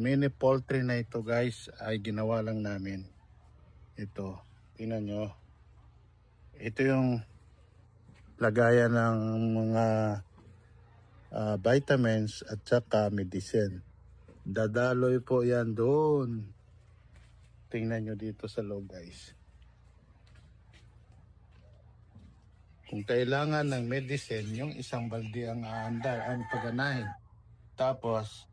mini poultry na ito guys ay ginawa lang namin. Ito, tingnan nyo. Ito yung lagayan ng mga vitamins at saka medicine. Dadaloy po yan doon. Tingnan nyo dito sa loob guys. Kung kailangan ng medicine, yung isang balde ang aandar, ang paganahin. Tapos,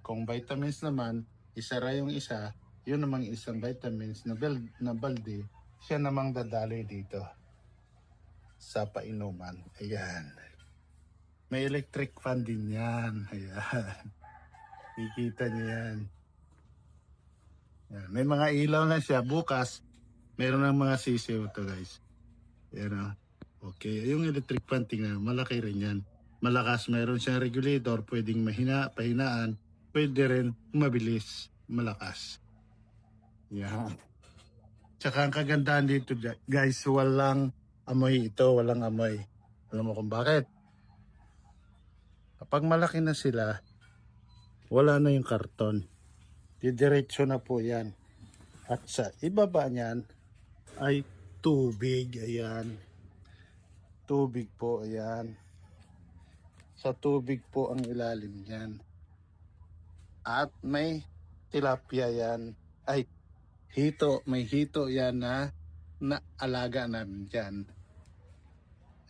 kung vitamins naman, isara yung isa, yun namang isang vitamins na balde, siya namang dadaloy dito sa painuman. Ayan. May electric fan din yan. Ayan. Kikita niyo yan. Ayan. May mga ilaw na siya. Bukas, meron ng mga sisiw to guys. Ayan o. Okay. Yung electric fan, tingnan, malaki rin yan. Malakas, mayroon siyang regulator. Pwedeng pahinaan. Pwede rin mabilis, malakas. Yan. Tsaka ang kagandahan dito guys, walang amoy ito. Walang amoy. Alam mo kung bakit? Kapag malaki na sila, wala na yung karton. Didiretso na po yan. At sa ibaba niyan ay tubig. Ayan. Tubig po. Ayan. Sa tubig po ang ilalim niyan. At may tilapia yan. Ay, hito. May hito yan na alaga namin dyan.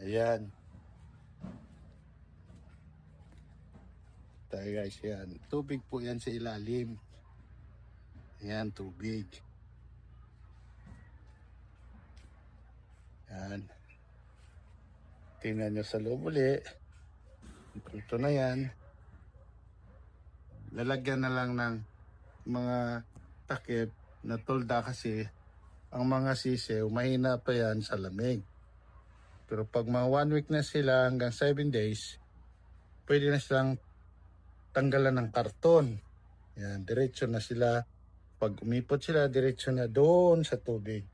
Ayan. Tayo guys, yan. Tubig po yan sa ilalim. Ayan, tubig. Yan. Tingnan nyo sa loob uli. Ito na yan. Lalagyan na lang ng mga takip na tolda kasi ang mga sisiw, mahina pa yan sa lamig. Pero pag mga 1 week na sila hanggang 7 days, pwede na silang tanggalan ng karton. Yan, diretso na sila. Pag umipot sila, diretso na doon sa tubig.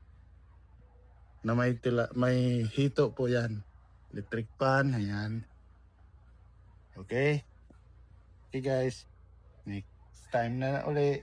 Na may hito po yan. Electric pan, ayan. Okay? Okay guys, next time na uli.